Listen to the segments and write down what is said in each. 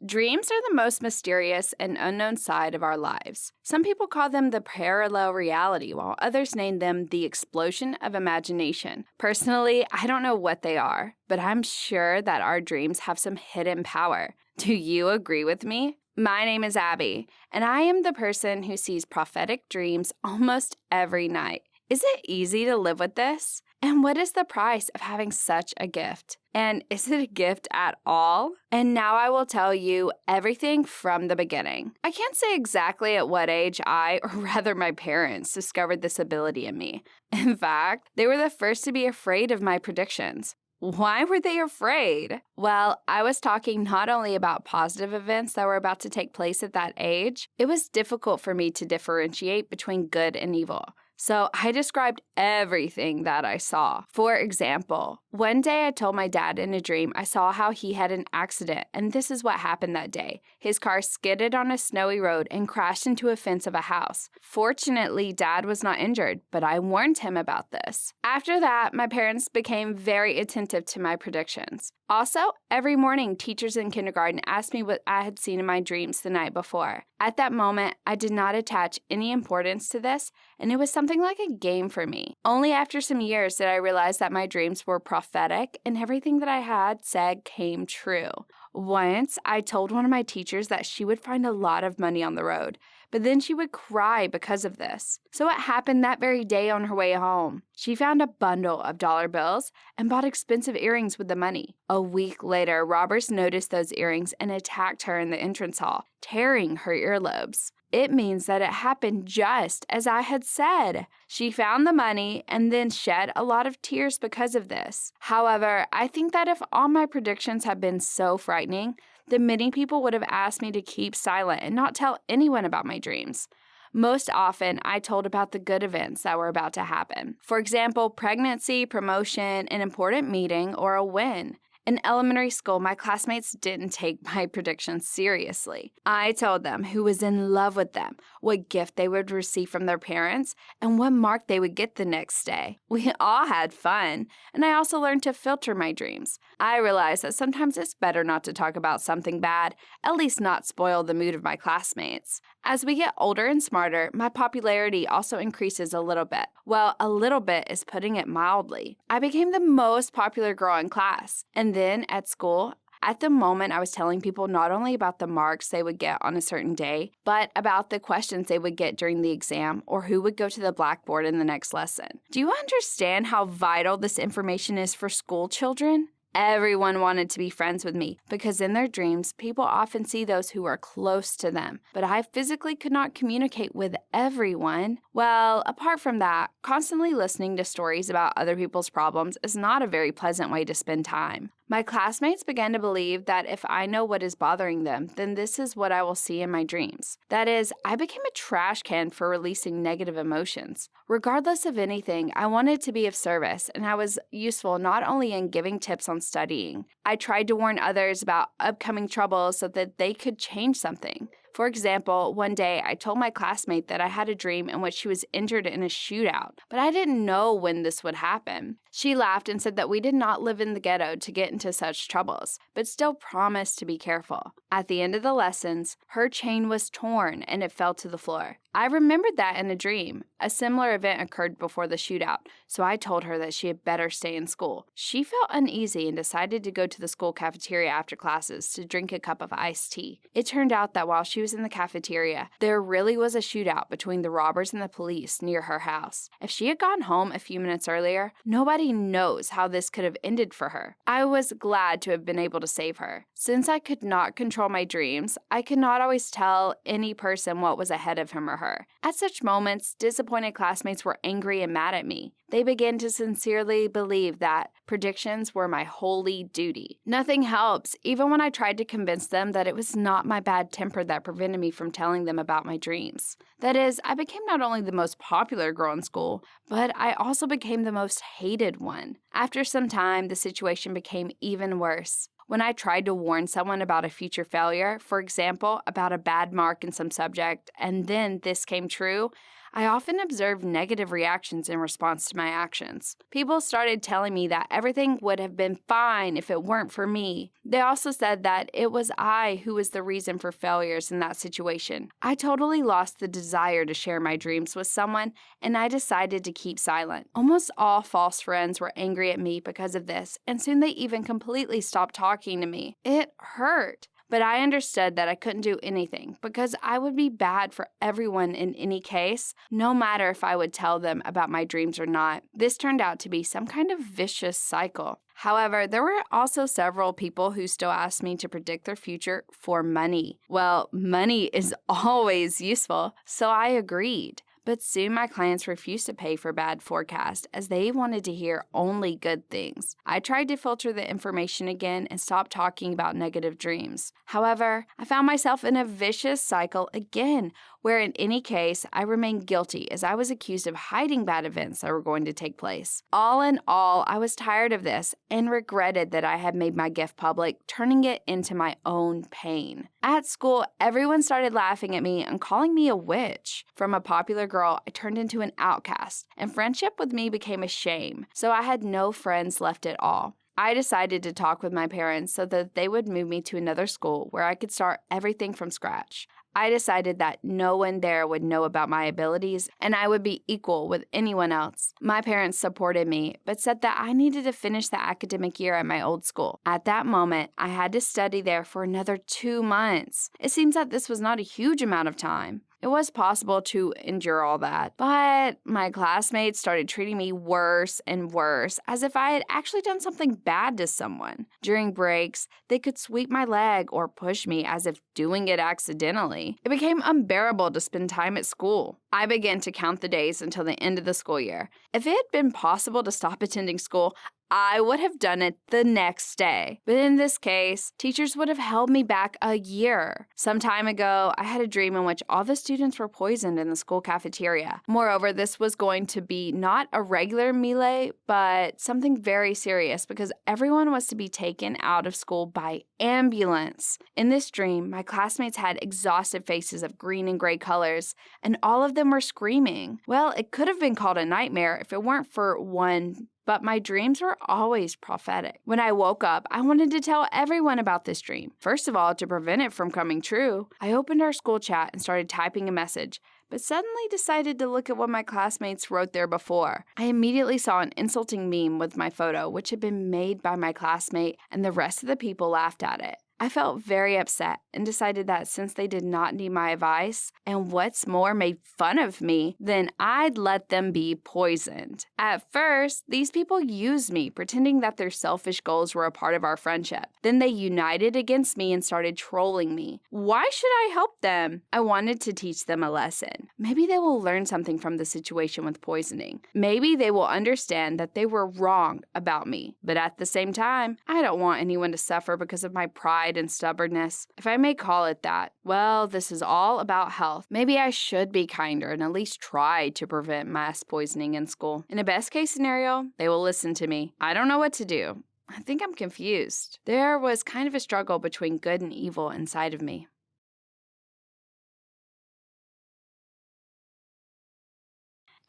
Dreams are the most mysterious and unknown side of our lives. Some people call them the parallel reality, while others name them the explosion of imagination. Personally, I don't know what they are, but I'm sure that our dreams have some hidden power. Do you agree with me? My name is Abby, and I am the person who sees prophetic dreams almost every night. Is it easy to live with this? And what is the price of having such a gift? And is it a gift at all? And now I will tell you everything from the beginning. I can't say exactly at what age I, or rather my parents, discovered this ability in me. In fact, they were the first to be afraid of my predictions. Why were they afraid? Well, I was talking not only about positive events that were about to take place at that age, it was difficult for me to differentiate between good and evil. So I described everything that I saw. For example, one day I told my dad in a dream I saw how he had an accident, and this is what happened that day. His car skidded on a snowy road and crashed into a fence of a house. Fortunately, Dad was not injured, but I warned him about this. After that, my parents became very attentive to my predictions. Also, every morning, teachers in kindergarten asked me what I had seen in my dreams the night before. At that moment, I did not attach any importance to this, and it was something like a game for me. Only after some years did I realize that my dreams were prophetic and everything that I had said came true. Once, I told one of my teachers that she would find a lot of money on the road, but then she would cry because of this. So it happened that very day on her way home. She found a bundle of dollar bills and bought expensive earrings with the money. A week later, robbers noticed those earrings and attacked her in the entrance hall, tearing her earlobes. It means that it happened just as I had said. She found the money and then shed a lot of tears because of this. However, I think that if all my predictions had been so frightening, then many people would have asked me to keep silent and not tell anyone about my dreams. Most often, I told about the good events that were about to happen. For example, pregnancy, promotion, an important meeting, or a win. In elementary school, my classmates didn't take my predictions seriously. I told them who was in love with them, what gift they would receive from their parents, and what mark they would get the next day. We all had fun, and I also learned to filter my dreams. I realized that sometimes it's better not to talk about something bad, at least not spoil the mood of my classmates. As we get older and smarter, my popularity also increases a little bit. Well, a little bit is putting it mildly. I became the most popular girl in class, and then at school, at the moment, I was telling people not only about the marks they would get on a certain day, but about the questions they would get during the exam or who would go to the blackboard in the next lesson. Do you understand how vital this information is for school children? Everyone wanted to be friends with me because in their dreams, people often see those who are close to them. But I physically could not communicate with everyone. Well, apart from that, constantly listening to stories about other people's problems is not a very pleasant way to spend time. My classmates began to believe that if I know what is bothering them, then this is what I will see in my dreams. That is, I became a trash can for releasing negative emotions. Regardless of anything, I wanted to be of service, and I was useful not only in giving tips on studying. I tried to warn others about upcoming troubles so that they could change something. For example, one day I told my classmate that I had a dream in which she was injured in a shootout, but I didn't know when this would happen. She laughed and said that we did not live in the ghetto to get into such troubles, but still promised to be careful. At the end of the lessons, her chain was torn and it fell to the floor. I remembered that in a dream. A similar event occurred before the shootout, so I told her that she had better stay in school. She felt uneasy and decided to go to the school cafeteria after classes to drink a cup of iced tea. It turned out that while she was in the cafeteria, there really was a shootout between the robbers and the police near her house. If she had gone home a few minutes earlier, nobody knows how this could have ended for her. I was glad to have been able to save her. Since I could not control my dreams, I could not always tell any person what was ahead of him or her. At such moments, disappointed classmates were angry and mad at me. They began to sincerely believe that predictions were my holy duty. Nothing helps, even when I tried to convince them that it was not my bad temper that prevented me from telling them about my dreams. That is, I became not only the most popular girl in school, but I also became the most hated one. After some time, the situation became even worse. When I tried to warn someone about a future failure, for example, about a bad mark in some subject, and then this came true, I often observed negative reactions in response to my actions. People started telling me that everything would have been fine if it weren't for me. They also said that it was I who was the reason for failures in that situation. I totally lost the desire to share my dreams with someone, and I decided to keep silent. Almost all false friends were angry at me because of this, and soon they even completely stopped talking to me. It hurt. But I understood that I couldn't do anything because I would be bad for everyone in any case, no matter if I would tell them about my dreams or not. This turned out to be some kind of vicious cycle. However, there were also several people who still asked me to predict their future for money. Well, money is always useful, so I agreed. But soon my clients refused to pay for bad forecasts as they wanted to hear only good things. I tried to filter the information again and stop talking about negative dreams. However, I found myself in a vicious cycle again, where in any case, I remained guilty as I was accused of hiding bad events that were going to take place. All in all, I was tired of this and regretted that I had made my gift public, turning it into my own pain. At school, everyone started laughing at me and calling me a witch. From a popular girl, I turned into an outcast, and friendship with me became a shame, so I had no friends left at all. I decided to talk with my parents so that they would move me to another school where I could start everything from scratch. I decided that no one there would know about my abilities and I would be equal with anyone else. My parents supported me, but said that I needed to finish the academic year at my old school. At that moment, I had to study there for another 2 months. It seems that this was not a huge amount of time. It was possible to endure all that, but my classmates started treating me worse and worse, as if I had actually done something bad to someone. During breaks, they could sweep my leg or push me as if doing it accidentally. It became unbearable to spend time at school. I began to count the days until the end of the school year. If it had been possible to stop attending school, I would have done it the next day. But in this case, teachers would have held me back a year. Some time ago, I had a dream in which all the students were poisoned in the school cafeteria. Moreover, this was going to be not a regular melee, but something very serious because everyone was to be taken out of school by ambulance. In this dream, my classmates had exhausted faces of green and gray colors, and all of them were screaming. Well, it could have been called a nightmare if it weren't for one, but my dreams were always prophetic. When I woke up, I wanted to tell everyone about this dream. First of all, to prevent it from coming true, I opened our school chat and started typing a message, but suddenly decided to look at what my classmates wrote there before. I immediately saw an insulting meme with my photo, which had been made by my classmate, and the rest of the people laughed at it. I felt very upset and decided that since they did not need my advice, and what's more, made fun of me, then I'd let them be poisoned. At first, these people used me, pretending that their selfish goals were a part of our friendship. Then they united against me and started trolling me. Why should I help them? I wanted to teach them a lesson. Maybe they will learn something from the situation with poisoning. Maybe they will understand that they were wrong about me. But at the same time, I don't want anyone to suffer because of my pride and stubbornness, if I may call it that. Well, this is all about health. Maybe I should be kinder and at least try to prevent mass poisoning in school. In a best case scenario, they will listen to me. I don't know what to do. I think I'm confused. There was kind of a struggle between good and evil inside of me.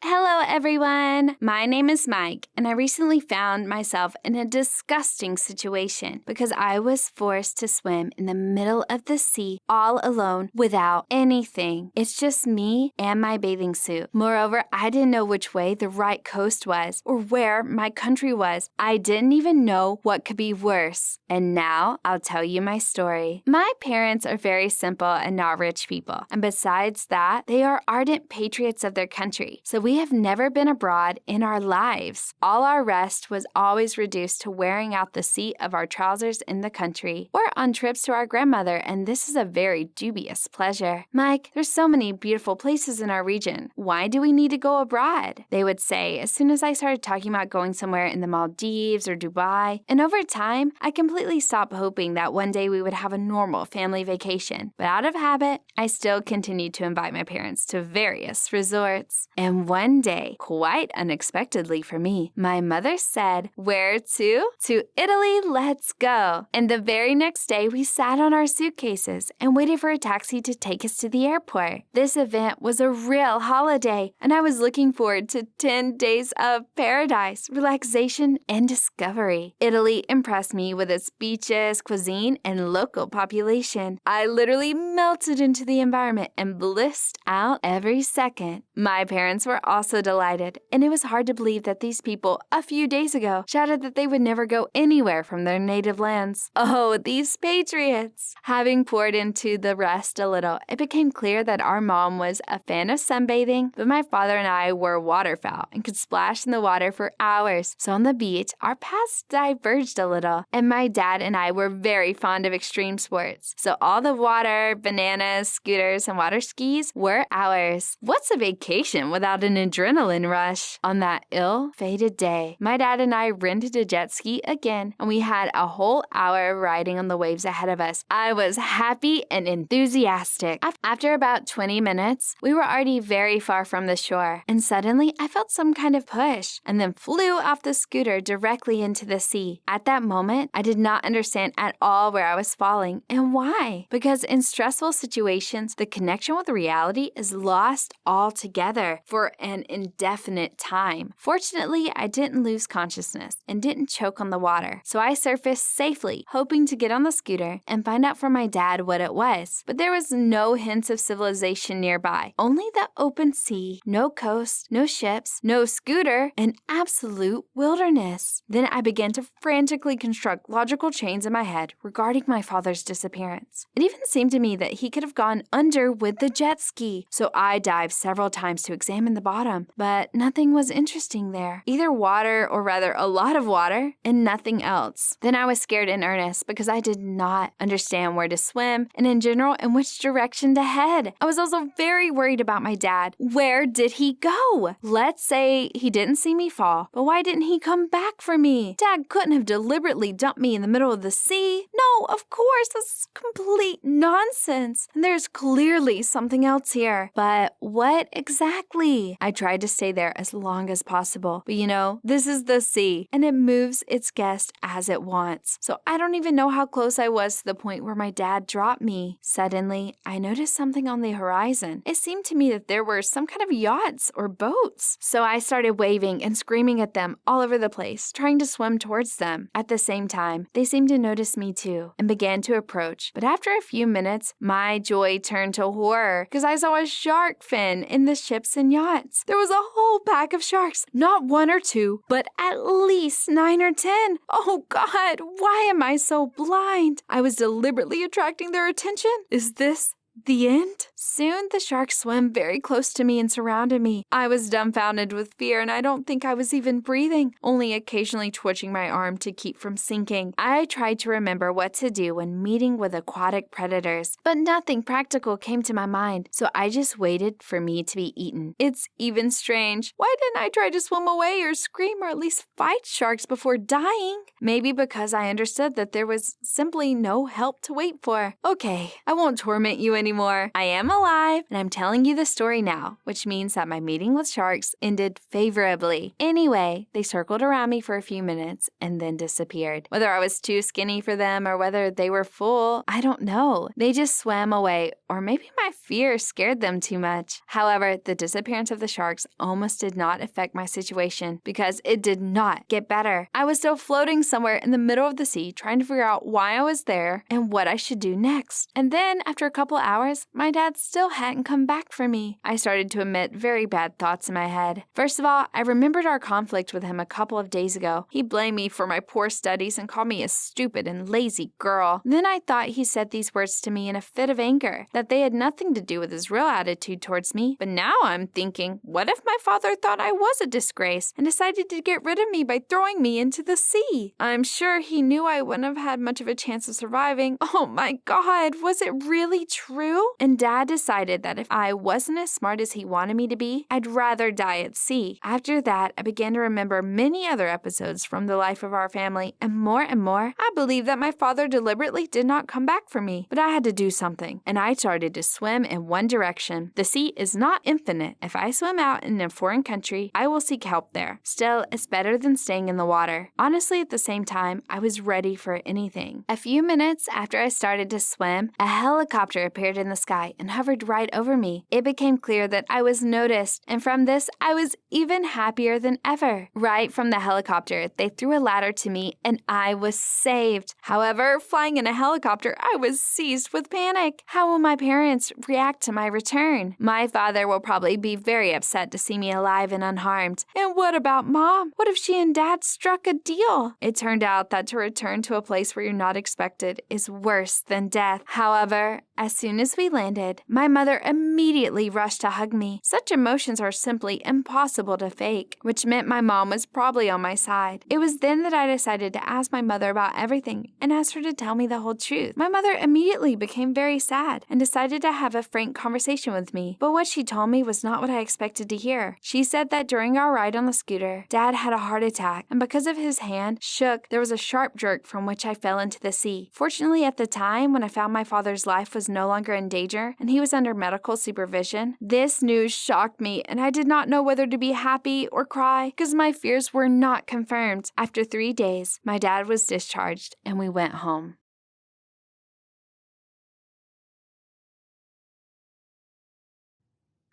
Hello, everyone. My name is Mike, and I recently found myself in a disgusting situation because I was forced to swim in the middle of the sea all alone without anything. It's just me and my bathing suit. Moreover, I didn't know which way the right coast was or where my country was. I didn't even know what could be worse. And now I'll tell you my story. My parents are very simple and not rich people. And besides that, they are ardent patriots of their country. So we have never been abroad in our lives. All our rest was always reduced to wearing out the seat of our trousers in the country or on trips to our grandmother, and this is a very dubious pleasure. Mike, there's so many beautiful places in our region. Why do we need to go abroad? They would say as soon as I started talking about going somewhere in the Maldives or Dubai, and over time, I completely stopped hoping that one day we would have a normal family vacation. But out of habit, I still continued to invite my parents to various resorts. And one one day, quite unexpectedly for me, my mother said, "Where to? To Italy, let's go." And the very next day, we sat on our suitcases and waited for a taxi to take us to the airport. This event was a real holiday, and I was looking forward to 10 days of paradise, relaxation, and discovery. Italy impressed me with its beaches, cuisine, and local population. I literally melted into the environment and blissed out every second. My parents were also delighted, and it was hard to believe that these people a few days ago shouted that they would never go anywhere from their native lands. Oh, these patriots! Having poured into the rest a little, it became clear that our mom was a fan of sunbathing, but my father and I were waterfowl and could splash in the water for hours. So on the beach, our paths diverged a little, and my dad and I were very fond of extreme sports. So all the water, bananas, scooters, and water skis were ours. What's a vacation without an adrenaline rush? On that ill-fated day, my dad and I rented a jet ski again, and we had a whole hour riding on the waves ahead of us. I was happy and enthusiastic. After about 20 minutes, we were already very far from the shore, and suddenly I felt some kind of push, and then flew off the scooter directly into the sea. At that moment, I did not understand at all where I was falling and why. Because in stressful situations, the connection with reality is lost altogether for an indefinite time. Fortunately, I didn't lose consciousness and didn't choke on the water, so I surfaced safely, hoping to get on the scooter and find out from my dad what it was. But there was no hints of civilization nearby, only the open sea, no coast, no ships, no scooter, an absolute wilderness. Then I began to frantically construct logical chains in my head regarding my father's disappearance. It even seemed to me that he could have gone under with the jet ski, so I dived several times to examine the bottom, but nothing was interesting there. Either water, or rather a lot of water, and nothing else. Then I was scared in earnest because I did not understand where to swim and in general in which direction to head. I was also very worried about my dad. Where did he go? Let's say he didn't see me fall, but why didn't he come back for me? Dad couldn't have deliberately dumped me in the middle of the sea. No, of course, this is complete nonsense. And there's clearly something else here. But what exactly? I tried to stay there as long as possible. But you know, this is the sea, and it moves its guest as it wants. So I don't even know how close I was to the point where my dad dropped me. Suddenly, I noticed something on the horizon. It seemed to me that there were some kind of yachts or boats. So I started waving and screaming at them all over the place, trying to swim towards them. At the same time, they seemed to notice me too and began to approach. But after a few minutes, my joy turned to horror because I saw a shark fin in the ships and yachts. There was a whole pack of sharks, not one or two, but at least 9 or 10. Oh God, why am I so blind? I was deliberately attracting their attention. Is this the end? Soon the sharks swam very close to me and surrounded me. I was dumbfounded with fear, and I don't think I was even breathing, only occasionally twitching my arm to keep from sinking. I tried to remember what to do when meeting with aquatic predators, but nothing practical came to my mind, so I just waited for me to be eaten. It's even strange. Why didn't I try to swim away or scream or at least fight sharks before dying? Maybe because I understood that there was simply no help to wait for. Okay, I won't torment you anymore. I am alive, and I'm telling you the story now, which means that my meeting with sharks ended favorably. Anyway, they circled around me for a few minutes and then disappeared. Whether I was too skinny for them or whether they were full, I don't know. They just swam away, or maybe my fear scared them too much. However, the disappearance of the sharks almost did not affect my situation because it did not get better. I was still floating somewhere in the middle of the sea trying to figure out why I was there and what I should do next. And then, after a couple hours, my dad still hadn't come back for me. I started to emit very bad thoughts in my head. First of all, I remembered our conflict with him a couple of days ago. He blamed me for my poor studies and called me a stupid and lazy girl. Then I thought he said these words to me in a fit of anger, that they had nothing to do with his real attitude towards me. But now I'm thinking, what if my father thought I was a disgrace and decided to get rid of me by throwing me into the sea? I'm sure he knew I wouldn't have had much of a chance of surviving. Oh my God, was it really true? through? And Dad decided that if I wasn't as smart as he wanted me to be, I'd rather die at sea. After that, I began to remember many other episodes from the life of our family, and more, I believed that my father deliberately did not come back for me. But I had to do something, and I started to swim in one direction. The sea is not infinite. If I swim out in a foreign country, I will seek help there. Still, it's better than staying in the water. Honestly, at the same time, I was ready for anything. A few minutes after I started to swim, a helicopter appeared in the sky and hovered right over me. It became clear that I was noticed, and from this, I was even happier than ever. Right from the helicopter, they threw a ladder to me, and I was saved. However, flying in a helicopter, I was seized with panic. How will my parents react to my return? My father will probably be very upset to see me alive and unharmed. And what about Mom? What if she and Dad struck a deal? It turned out that to return to a place where you're not expected is worse than death. However, as soon as we landed, my mother immediately rushed to hug me. Such emotions are simply impossible to fake, which meant my mom was probably on my side. It was then that I decided to ask my mother about everything and asked her to tell me the whole truth. My mother immediately became very sad and decided to have a frank conversation with me, but what she told me was not what I expected to hear. She said that during our ride on the scooter, Dad had a heart attack, and because of his hand shook, there was a sharp jerk from which I fell into the sea. Fortunately, at the time when I found my father's life was no longer in danger and he was under medical supervision, this news shocked me and I did not know whether to be happy or cry because my fears were not confirmed. After 3 days, my dad was discharged and we went home.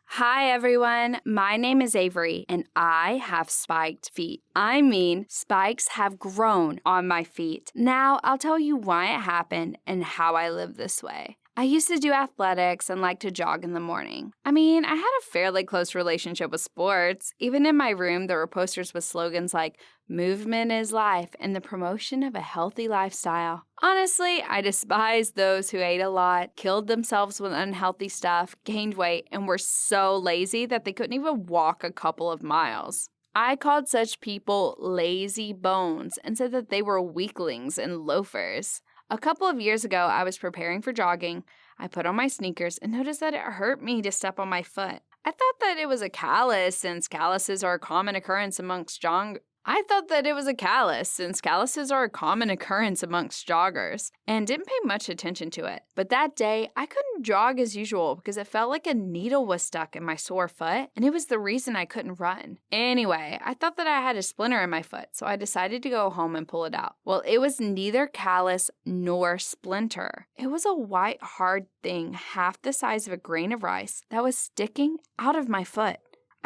Hi everyone, my name is Avery and I have spiked feet. I mean, spikes have grown on my feet. Now I'll tell you why it happened and how I live this way. I used to do athletics and like to jog in the morning. I mean, I had a fairly close relationship with sports. Even in my room, there were posters with slogans like, "Movement is life," and the promotion of a healthy lifestyle. Honestly, I despised those who ate a lot, killed themselves with unhealthy stuff, gained weight, and were so lazy that they couldn't even walk a couple of miles. I called such people lazy bones and said that they were weaklings and loafers. A couple of years ago, I was preparing for jogging. I put on my sneakers and noticed that it hurt me to step on my foot. I thought that it was a callus since calluses are a common occurrence amongst joggers, and didn't pay much attention to it. But that day, I couldn't jog as usual because it felt like a needle was stuck in my sore foot, and it was the reason I couldn't run. Anyway, I thought that I had a splinter in my foot, so I decided to go home and pull it out. Well, it was neither callus nor splinter. It was a white, hard thing half the size of a grain of rice that was sticking out of my foot.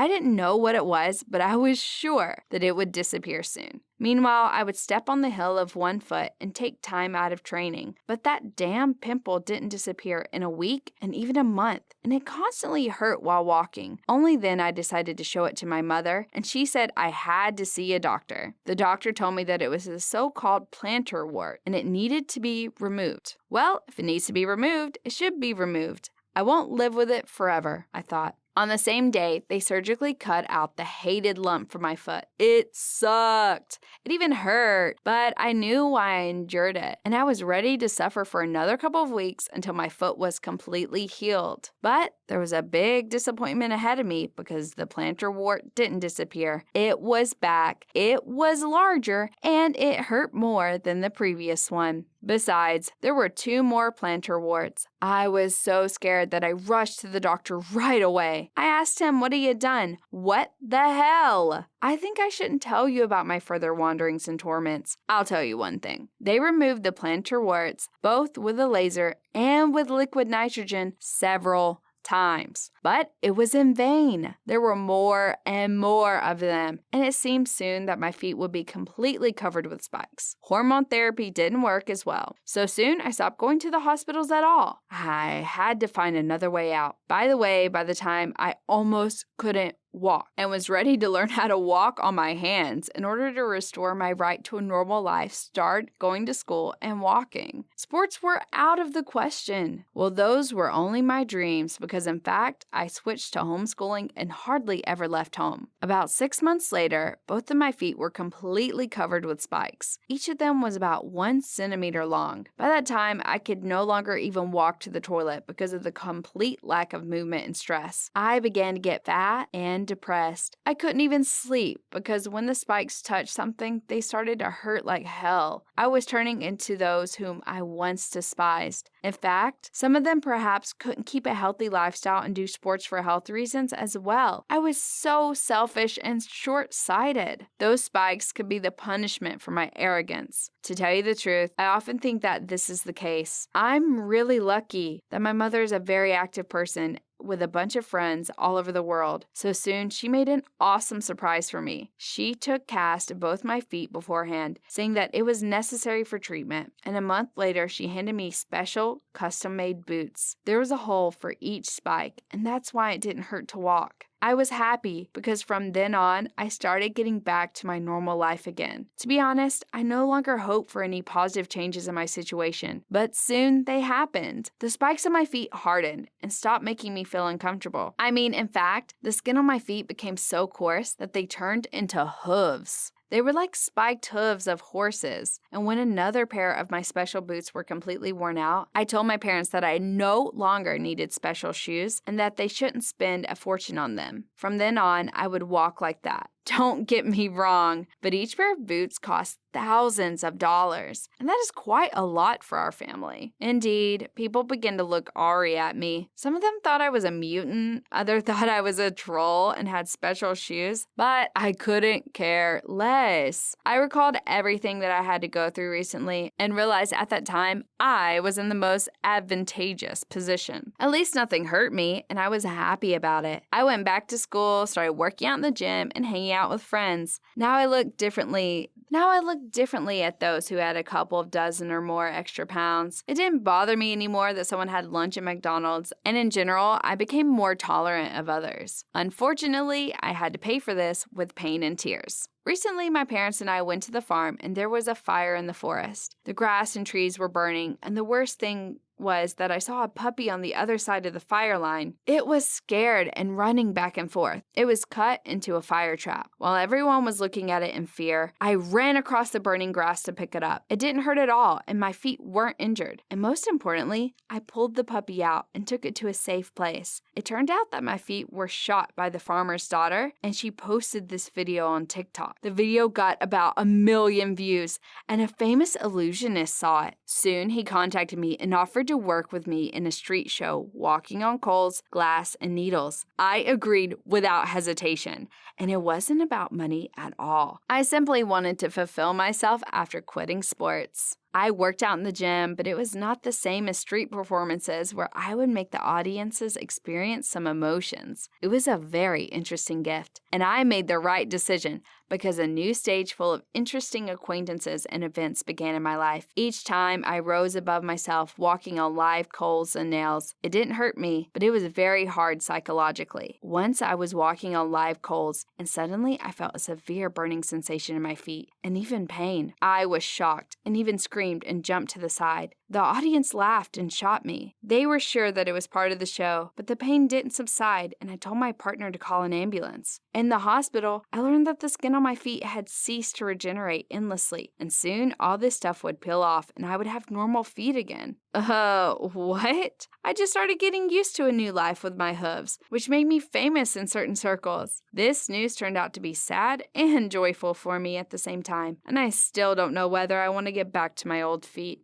I didn't know what it was, but I was sure that it would disappear soon. Meanwhile, I would step on the heel of one foot and take time out of training. But that damn pimple didn't disappear in a week and even a month, and it constantly hurt while walking. Only then I decided to show it to my mother, and she said I had to see a doctor. The doctor told me that it was a so-called plantar wart, and it needed to be removed. Well, if it needs to be removed, it should be removed. I won't live with it forever, I thought. On the same day, they surgically cut out the hated lump from my foot. It sucked. It even hurt, but I knew why I endured it, and I was ready to suffer for another couple of weeks until my foot was completely healed. But there was a big disappointment ahead of me because the plantar wart didn't disappear. It was back, it was larger, and it hurt more than the previous one. Besides, there were 2 more plantar warts. I was so scared that I rushed to the doctor right away. I asked him what he had done. What the hell? I think I shouldn't tell you about my further wanderings and torments. I'll tell you one thing. They removed the plantar warts, both with a laser and with liquid nitrogen, several times. But it was in vain. There were more and more of them, and it seemed soon that my feet would be completely covered with spikes. Hormone therapy didn't work as well, so soon I stopped going to the hospitals at all. I had to find another way out. By the way, by the time I almost couldn't walk, and was ready to learn how to walk on my hands in order to restore my right to a normal life, start going to school and walking. Sports were out of the question. Well, those were only my dreams because, in fact, I switched to homeschooling and hardly ever left home. About 6 months later, both of my feet were completely covered with spikes. Each of them was about 1 centimeter long. By that time, I could no longer even walk to the toilet because of the complete lack of movement and stress. I began to get fat and depressed. I couldn't even sleep because when the spikes touched something, they started to hurt like hell. I was turning into those whom I once despised. In fact, some of them perhaps couldn't keep a healthy lifestyle and do sports for health reasons as well. I was so selfish and short-sighted. Those spikes could be the punishment for my arrogance. To tell you the truth, I often think that this is the case. I'm really lucky that my mother is a very active person with a bunch of friends all over the world. So soon, she made an awesome surprise for me. She took cast of both my feet beforehand, saying that it was necessary for treatment, and a month later, she handed me special, custom-made boots. There was a hole for each spike, and that's why it didn't hurt to walk. I was happy because from then on, I started getting back to my normal life again. To be honest, I no longer hope for any positive changes in my situation, but soon they happened. The spikes on my feet hardened and stopped making me feel uncomfortable. In fact, the skin on my feet became so coarse that they turned into hooves. They were like spiked hooves of horses, and when another pair of my special boots were completely worn out, I told my parents that I no longer needed special shoes and that they shouldn't spend a fortune on them. From then on, I would walk like that. Don't get me wrong, but each pair of boots cost thousands of dollars, and that is quite a lot for our family. Indeed, people began to look awry at me. Some of them thought I was a mutant, others thought I was a troll and had special shoes, but I couldn't care less. I recalled everything that I had to go through recently and realized at that time I was in the most advantageous position. At least nothing hurt me, and I was happy about it. I went back to school, started working out in the gym, and hanging out with friends. Now I look differently at those who had a couple of dozen or more extra pounds. It didn't bother me anymore that someone had lunch at McDonald's, and in general, I became more tolerant of others. Unfortunately, I had to pay for this with pain and tears. Recently, my parents and I went to the farm, and there was a fire in the forest. The grass and trees were burning, and the worst thing was that I saw a puppy on the other side of the fire line. It was scared and running back and forth. It was cut into a fire trap. While everyone was looking at it in fear, I ran across the burning grass to pick it up. It didn't hurt at all, and my feet weren't injured. And most importantly, I pulled the puppy out and took it to a safe place. It turned out that my feet were shot by the farmer's daughter, and she posted this video on TikTok. The video got about 1 million views, and a famous illusionist saw it. Soon, he contacted me and offered to work with me in a street show, walking on coals, glass, and needles. I agreed without hesitation, and it wasn't about money at all. I simply wanted to fulfill myself after quitting sports. I worked out in the gym, but it was not the same as street performances where I would make the audiences experience some emotions. It was a very interesting gift, and I made the right decision because a new stage full of interesting acquaintances and events began in my life. Each time I rose above myself, walking on live coals and nails. It didn't hurt me, but it was very hard psychologically. Once I was walking on live coals, and suddenly I felt a severe burning sensation in my feet, and even pain. I was shocked, and even screamed and jumped to the side. The audience laughed and shot me. They were sure that it was part of the show, but the pain didn't subside, and I told my partner to call an ambulance. In the hospital, I learned that the skin on my feet had ceased to regenerate endlessly, and soon all this stuff would peel off and I would have normal feet again. What? I just started getting used to a new life with my hooves, which made me famous in certain circles. This news turned out to be sad and joyful for me at the same time, and I still don't know whether I want to get back to my old feet.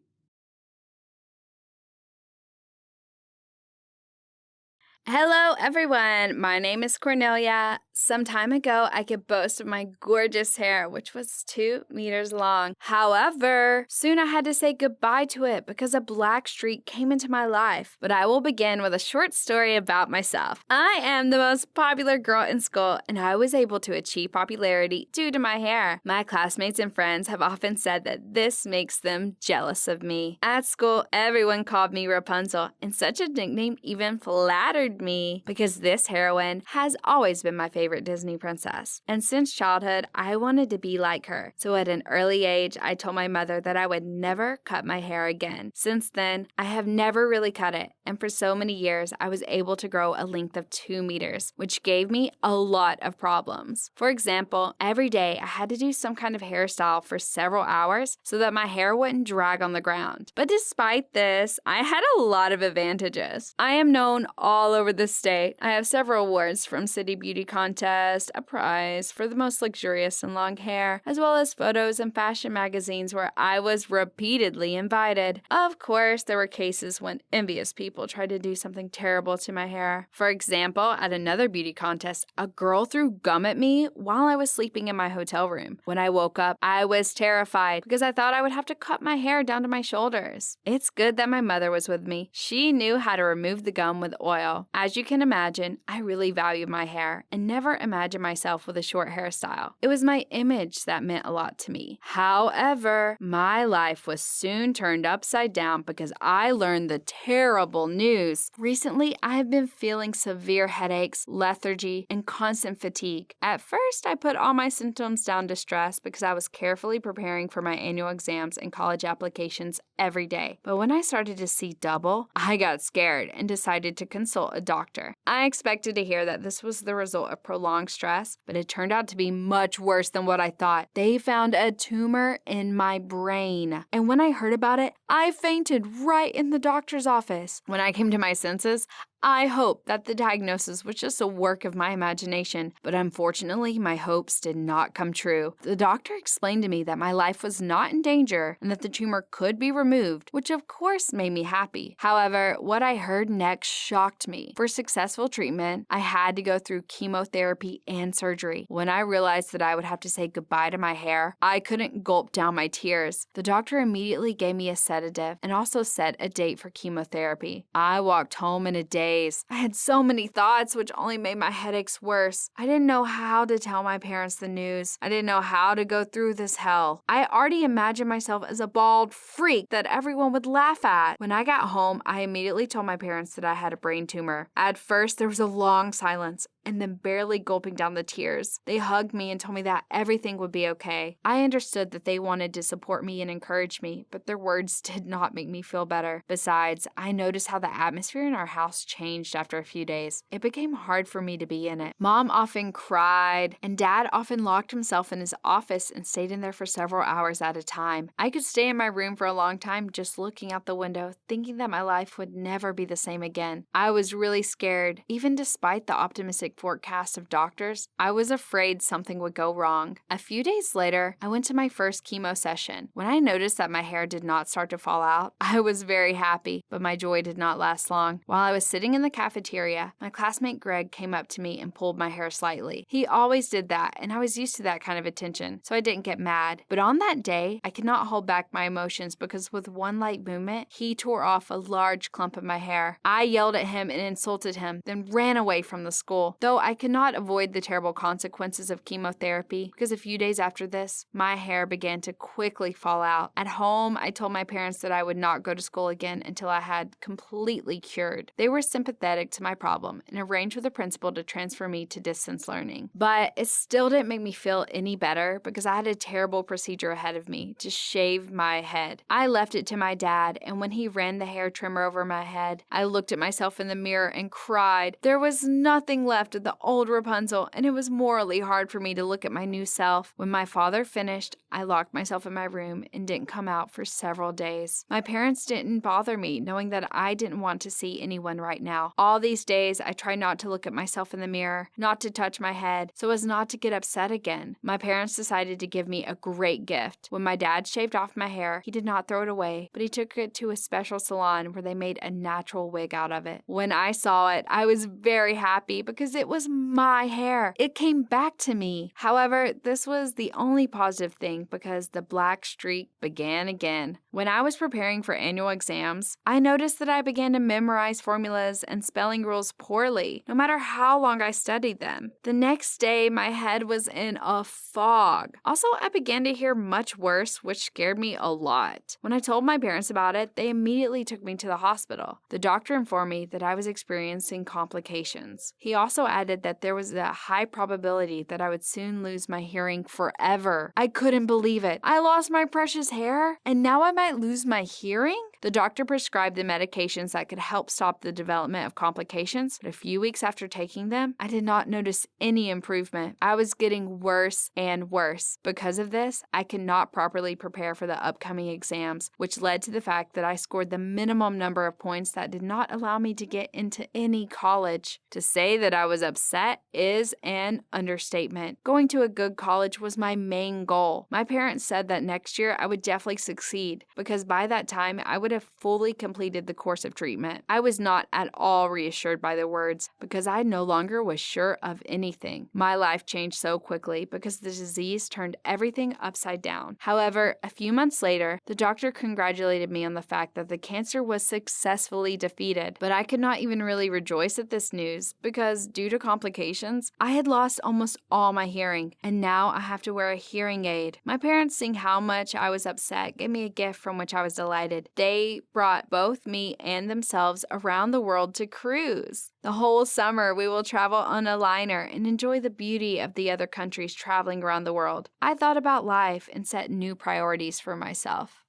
Hello, everyone. My name is Cornelia. Some time ago, I could boast of my gorgeous hair, which was 2 meters long. However, soon I had to say goodbye to it because a black streak came into my life. But I will begin with a short story about myself. I am the most popular girl in school, and I was able to achieve popularity due to my hair. My classmates and friends have often said that this makes them jealous of me. At school, everyone called me Rapunzel, and such a nickname even flattered me because this heroine has always been my favorite favorite Disney princess. And since childhood, I wanted to be like her. So at an early age, I told my mother that I would never cut my hair again. Since then, I have never really cut it. And for so many years, I was able to grow a length of 2 meters, which gave me a lot of problems. For example, every day I had to do some kind of hairstyle for several hours so that my hair wouldn't drag on the ground. But despite this, I had a lot of advantages. I am known all over the state. I have several awards from City Beauty Contest, a prize for the most luxurious and long hair, as well as photos in fashion magazines where I was repeatedly invited. Of course, there were cases when envious people tried to do something terrible to my hair. For example, at another beauty contest, a girl threw gum at me while I was sleeping in my hotel room. When I woke up, I was terrified because I thought I would have to cut my hair down to my shoulders. It's good that my mother was with me. She knew how to remove the gum with oil. As you can imagine, I really value my hair and never imagined myself with a short hairstyle. It was my image that meant a lot to me. However, my life was soon turned upside down because I learned the terrible news. Recently, I have been feeling severe headaches, lethargy, and constant fatigue. At first, I put all my symptoms down to stress because I was carefully preparing for my annual exams and college applications every day. But when I started to see double, I got scared and decided to consult a doctor. I expected to hear that this was the result of prolonged stress, but it turned out to be much worse than what I thought. They found a tumor in my brain. And when I heard about it, I fainted right in the doctor's office. When I came to my senses, I hoped that the diagnosis was just a work of my imagination, but unfortunately, my hopes did not come true. The doctor explained to me that my life was not in danger and that the tumor could be removed, which of course made me happy. However, what I heard next shocked me. For successful treatment, I had to go through chemotherapy and surgery. When I realized that I would have to say goodbye to my hair, I couldn't gulp down my tears. The doctor immediately gave me a sedative and also set a date for chemotherapy. I walked home in a daze. I had so many thoughts, which only made my headaches worse. I didn't know how to tell my parents the news. I didn't know how to go through this hell. I already imagined myself as a bald freak that everyone would laugh at. When I got home, I immediately told my parents that I had a brain tumor. At first, there was a long silence, and then barely gulping down the tears. They hugged me and told me that everything would be okay. I understood that they wanted to support me and encourage me, but their words did not make me feel better. Besides, I noticed how the atmosphere in our house changed after a few days. It became hard for me to be in it. Mom often cried, and Dad often locked himself in his office and stayed in there for several hours at a time. I could stay in my room for a long time just looking out the window, thinking that my life would never be the same again. I was really scared. Even despite the optimistic forecast of doctors, I was afraid something would go wrong. A few days later, I went to my first chemo session. When I noticed that my hair did not start to fall out, I was very happy, but my joy did not last long. While I was sitting in the cafeteria, my classmate Greg came up to me and pulled my hair slightly. He always did that, and I was used to that kind of attention, so I didn't get mad. But on that day, I could not hold back my emotions because with one light movement, he tore off a large clump of my hair. I yelled at him and insulted him, then ran away from the school. Though I could not avoid the terrible consequences of chemotherapy, because a few days after this, my hair began to quickly fall out. At home, I told my parents that I would not go to school again until I had completely cured. They were sympathetic to my problem and arranged with the principal to transfer me to distance learning. But it still didn't make me feel any better because I had a terrible procedure ahead of me to shave my head. I left it to my dad, and when he ran the hair trimmer over my head, I looked at myself in the mirror and cried. There was nothing left of the old Rapunzel, and it was morally hard for me to look at my new self. When my father finished, I locked myself in my room and didn't come out for several days. My parents didn't bother me, knowing that I didn't want to see anyone right now. All these days, I tried not to look at myself in the mirror, not to touch my head, so as not to get upset again. My parents decided to give me a great gift. When my dad shaved off my hair, he did not throw it away, but he took it to a special salon where they made a natural wig out of it. When I saw it, I was very happy because it was my hair. It came back to me. However, this was the only positive thing because the black streak began again. When I was preparing for annual exams, I noticed that I began to memorize formulas and spelling rules poorly, no matter how long I studied them. The next day, my head was in a fog. Also, I began to hear much worse, which scared me a lot. When I told my parents about it, they immediately took me to the hospital. The doctor informed me that I was experiencing complications. He also added that there was a high probability that I would soon lose my hearing forever. I couldn't believe it. I lost my precious hair, and now I might lose my hearing? The doctor prescribed the medications that could help stop the development of complications, but a few weeks after taking them, I did not notice any improvement. I was getting worse and worse. Because of this, I could not properly prepare for the upcoming exams, which led to the fact that I scored the minimum number of points that did not allow me to get into any college. To say that I was upset is an understatement. Going to a good college was my main goal. My parents said that next year I would definitely succeed, because by that time I would have fully completed the course of treatment. I was not at all reassured by the words, because I no longer was sure of anything. My life changed so quickly because the disease turned everything upside down. However, a few months later, the doctor congratulated me on the fact that the cancer was successfully defeated, but I could not even really rejoice at this news because, due to complications, I had lost almost all my hearing, and now I have to wear a hearing aid. My parents, seeing how much I was upset, gave me a gift from which I was delighted. They brought both me and themselves around the world to cruise. The whole summer, we will travel on a liner and enjoy the beauty of the other countries traveling around the world. I thought about life and set new priorities for myself.